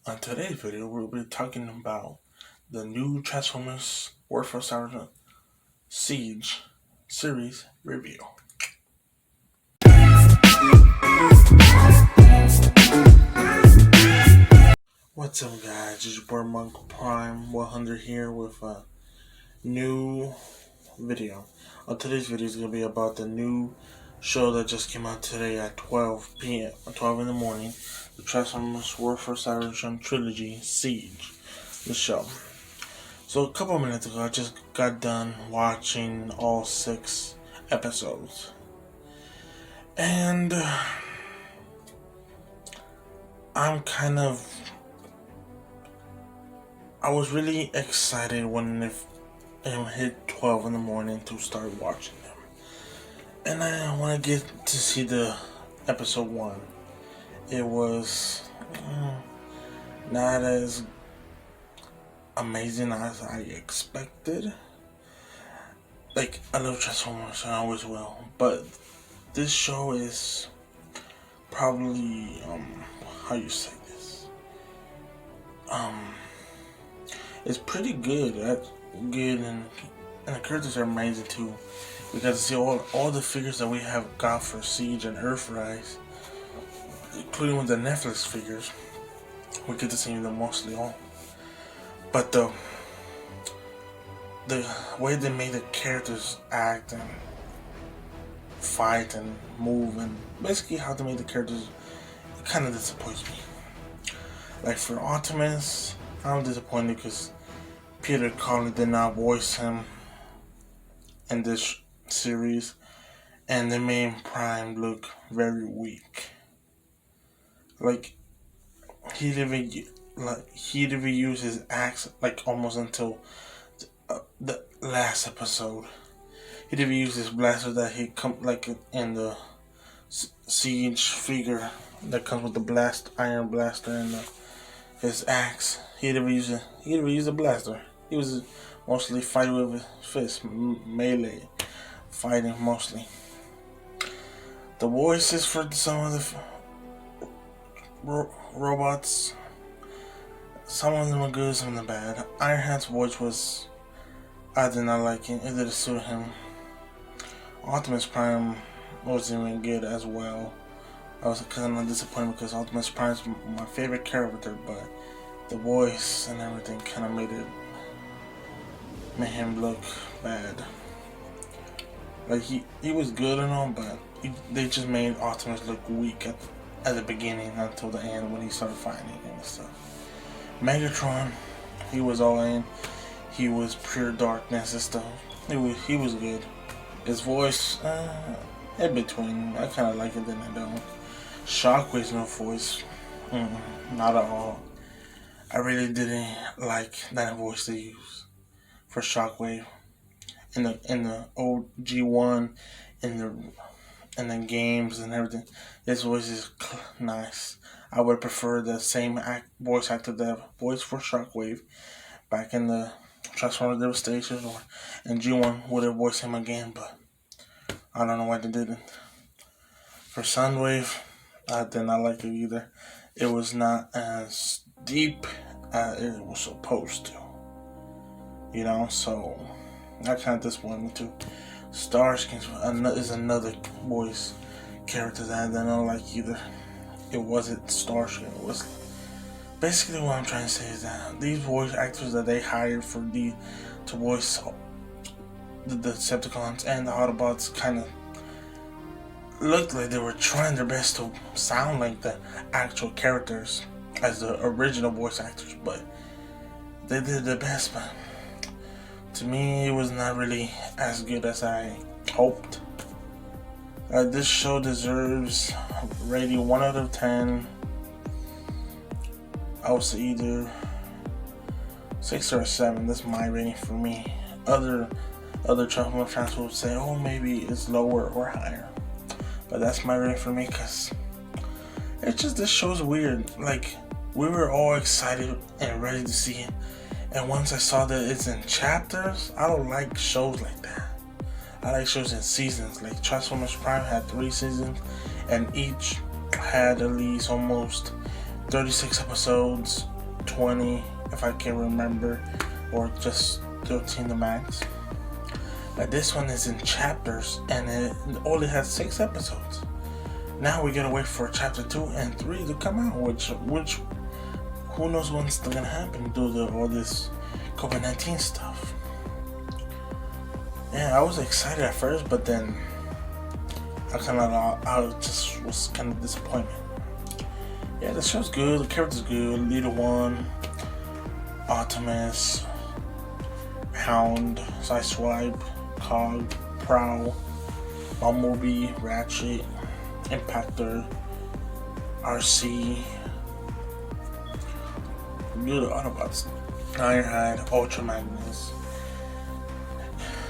On today's video, we'll be talking about the new Transformers Warfare Sergeant Siege series review. What's up, guys? It's your boy Monk Prime 100 here with a new video. On today's video is going to be about the new show that just came out today at 12 p.m. 12 in the morning. The Transformers Warfare Sergeant Trilogy Siege. The show. So a couple minutes ago, I just got done watching all 6 episodes. And I was really excited when it hit 12 in the morning to start watching them. And I want to get to see the episode 1. It was not as amazing as I expected. Like, I love Transformers, and I always will. But this show is probably, how you say this? It's pretty good. That's good, and the characters are amazing too. We got to see all the figures that we have got for Siege and Earthrise, including with the Netflix figures. We get to see them mostly all. But the way they made the characters act and fight and move, and basically how they made the characters, it kind of disappoints me. Like for Optimus, I'm disappointed because Peter Cullen did not voice him in this series, and they made Prime look very weak. Like he didn't even use his axe like almost until the last episode. He didn't even use his blaster that he come like in the Siege figure that comes with the iron blaster and his axe. He didn't even use a blaster. He was mostly fighting with his fist, melee fighting mostly. The voices for some of the robots, some of them are good, some of them bad. Ironhead's voice I did not like it. It didn't suit him. Optimus Prime wasn't even good as well. I was kind of disappointed because Optimus Prime is my favorite character, but the voice and everything kind of made him look bad. Like he was good and all, but they just made Optimus look weak at the beginning until the end when he started fighting and stuff. Megatron, he was all in. He was pure darkness and stuff. He was good. His voice, in between. I kind of like it, then I don't. Shockwave's no voice, not at all. I really didn't like that voice they used for Shockwave in the old G1, in the games and everything. His voice is nice. I would prefer the same voice actor that voice for Shockwave back in the Transformers Devastation, or in G1 would have voiced him again, but I don't know why they didn't. For Soundwave, I did not like it either. It was not as deep as it was supposed to, so that kind of disappointed me too. Starscream is another voice character that I did not like either. It wasn't Starscream. It was basically what I'm trying to say is that these voice actors that they hired to voice the Decepticons and the Autobots kind of looked like they were trying their best to sound like the actual characters as the original voice actors, but they did their best. But to me, it was not really as good as I hoped. This show deserves rating 1 out of 10. I would say either 6 or 7. That's my rating for me. Other Transformers fans would say, oh, maybe it's lower or higher. But that's my rating for me, because it's just, this show's weird. Like, we were all excited and ready to see it, and once I saw that it's in chapters, I don't like shows like that. I like shows in seasons. Like Transformers Prime had 3 seasons, and each had at least almost 36 episodes 20, if I can remember, or just 13 the max. But this one is in chapters, and it only has 6 episodes. Now we gotta wait for chapter 2 and 3 to come out, which who knows when's still gonna happen due to all this COVID-19 stuff. Yeah, I was excited at first, but then I just was kind of disappointed. Yeah, the show's good, the character's good. Leader One, Optimus, Hound, Sideswipe, Cog, Prowl, Bumblebee, Ratchet, Impactor, RC, good Autobots, Ironhide, Ultra Magnus.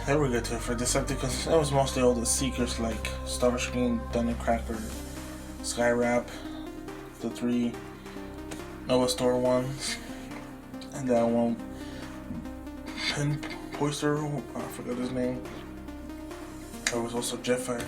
They were good too for Decepticons. It was mostly all the Seekers like Starscream, Thundercracker, Skyrap, the 3 Nova Store ones, and that one Pinpoister, I forgot his name. There was also Jetfire.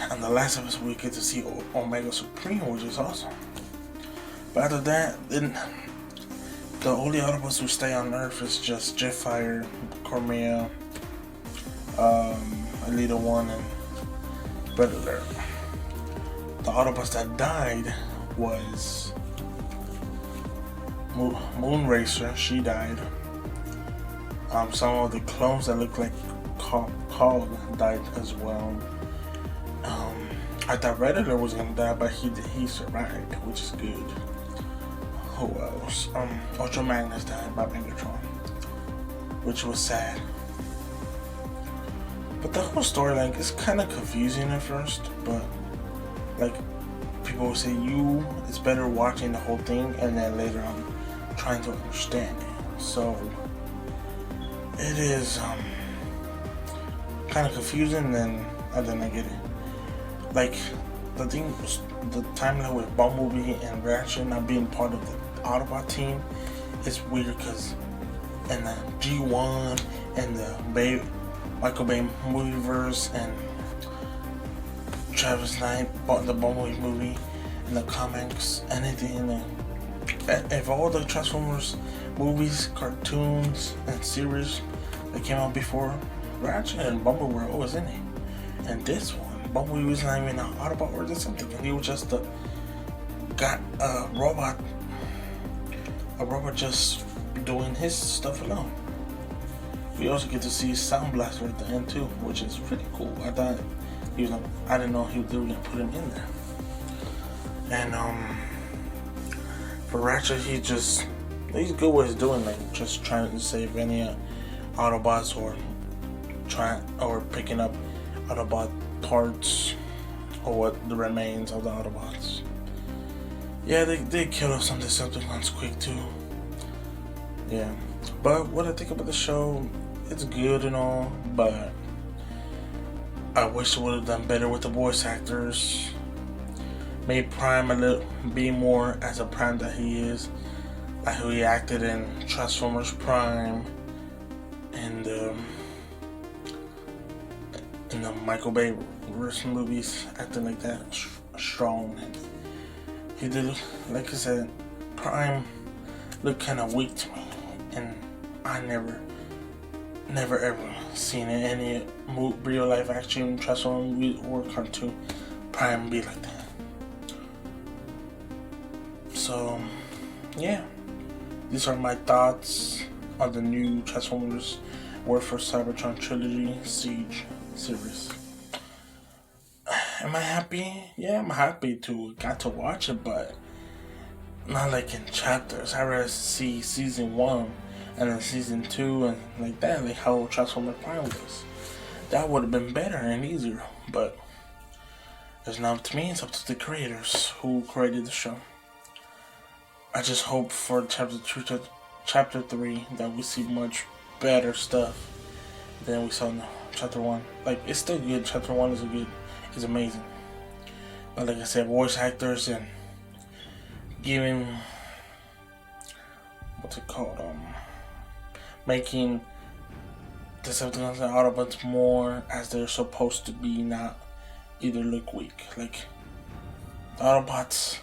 And the last episode we get to see Omega Supreme, which is awesome. But after that, then the only Autobots who stay on Earth is just Jetfire, Cormia, Leader One, and Predator. The Autobots that died was Moonracer, she died. Some of the clones that look like Cog died as well. I thought Predator was gonna die, but he survived, which is good. Who else? Ultra Magnus died by Megatron, which was sad. But the whole storyline is kind of confusing at first, but like people will say it's better watching the whole thing and then later on trying to understand it. So it is kind of confusing, and then I get it. Like the timeline with Bumblebee and Ratchet not being part of the Autobot team is weird, because in the G1 and the Michael Bay movieverse and Travis Knight, the Bumblebee movie, and the comics, anything. If all the Transformers movies, cartoons, and series that came out before, Ratchet and Bumblebee were always in it. And this one, Bumblebee was not even an Autobot or something, and he was just a robot just doing his stuff alone. We also get to see Sound Blaster at the end too, which is pretty cool. I didn't know they were gonna put him in there. And for Ratchet, he's good what he's doing, like just trying to save any Autobots or picking up Autobot parts or what the remains of the Autobots. Yeah, they kill off some Decepticons quick too. Yeah, but what I think about the show, it's good and all, but I wish it would have done better with the voice actors. Made Prime be more as a Prime that he is, like who he acted in Transformers Prime and in the Michael Bay movies, acting like that strong. And he did, like I said, Prime looked kind of weak to me, and I never ever seen any real life action Transformers movie or cartoon Prime be like that. So yeah, these are my thoughts on the new Transformers War for Cybertron Trilogy Siege series. Am I happy? Yeah, I'm happy got to watch it, but not like in chapters. I rather see season 1 and then season 2 and like that, like how Transformers Prime was. That would have been better and easier, but it's not up to me, it's up to the creators who created the show. I just hope for chapter 2, chapter 3 that we see much better stuff than we saw in chapter 1. Like, it's still good. Chapter 1 is amazing. But like I said, voice actors and giving, what's it called, making Decepticons and Autobots more as they're supposed to be, not either look weak. Like, the Autobots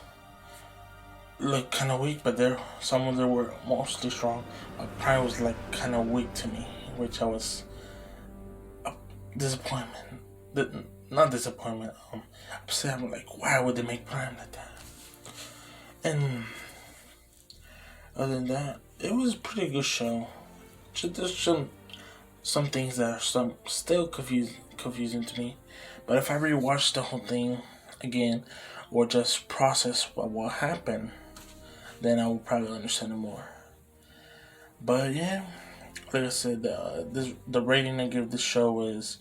looked kind of weak, but some of them were mostly strong. Prime was like kind of weak to me, which I was disappointment. Not disappointment. Upset. I'm like, why would they make Prime like that? And other than that, it was a pretty good show. There's some things that are still confusing to me, but if I rewatch the whole thing again, or just process what happened, then I will probably understand it more. But yeah, like I said, the rating I give this show is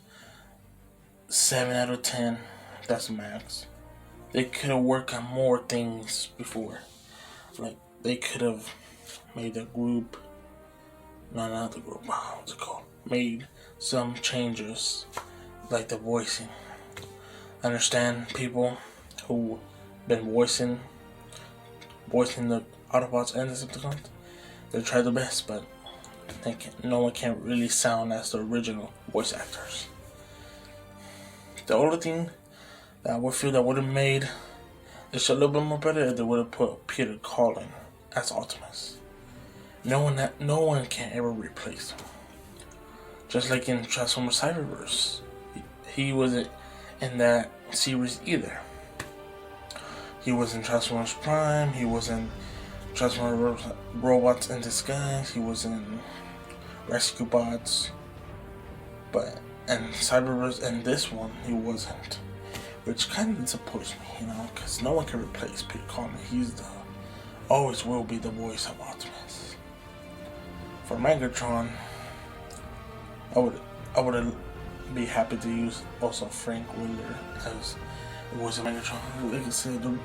7 out of 10. That's max. They could have worked on more things before. Like, they could have made a group. No, not the group. What's it called? Made some changes, like the voicing. I understand people who been voicing the Autobots and the Decepticons. They try their best, but no one can really sound as the original voice actors. The only thing that I would feel that would have made this a little bit more better if they would have put Peter Cullen as Optimus. No one can ever replace him. Just like in Transformers Cyberverse, he wasn't in that series either. He was in Transformers Prime. He was in Transformers Robots in Disguise. He was in Rescue Bots. But in Cyberverse and this one, he wasn't, which kind of disappoints me, because no one can replace Peter Cullen. He's always will be the voice of Optimus. For Megatron, I would be happy to use also Frank Willer as the voice of Megatron. Like I said, the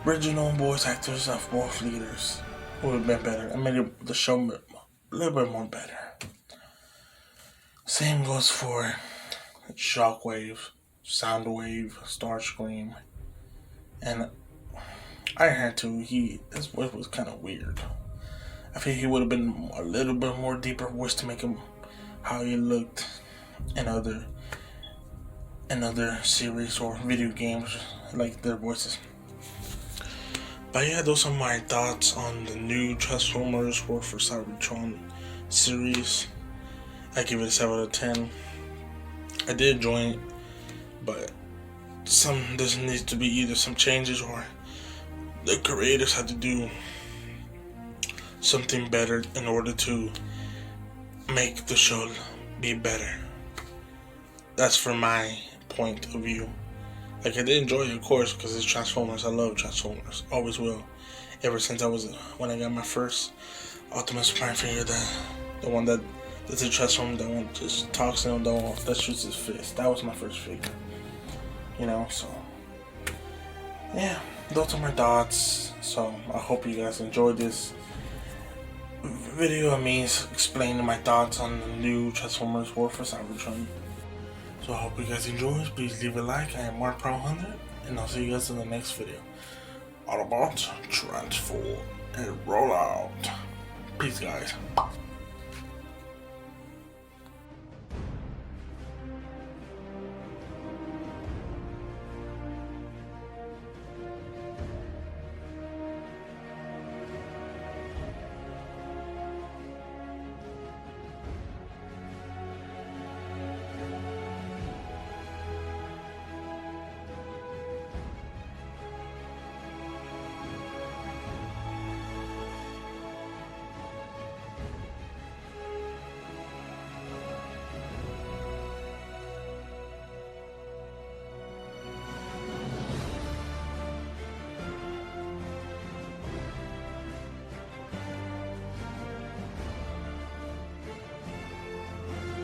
original voice actors of both leaders would have been better. I made the show a little bit more better. Same goes for Shockwave, Soundwave, Starscream, and Ironhead too. His voice was kind of weird. I think he would have been a little bit more deeper voice to make him how he looked in other series or video games, like their voices. But yeah, those are my thoughts on the new Transformers War for Cybertron series. I give it a 7 out of 10. I did enjoy it, but there needs to be either some changes or the creators had to do something better in order to make the show be better. That's from my point of view. Like, I did enjoy it, of course, because it's Transformers. I love Transformers. Always will. Ever since when I got my first Optimus Prime figure, the one that does the Transformer, that one just talks to him, that shoots his fist. That was my first figure. So yeah, those are my thoughts. So I hope you guys enjoyed this video of me explaining my thoughts on the new Transformers War for Cybertron. So I hope you guys enjoyed. Please leave a like. I am Mark Pro 100, and I'll see you guys in the next video. Autobots, transform and roll out. Peace, guys.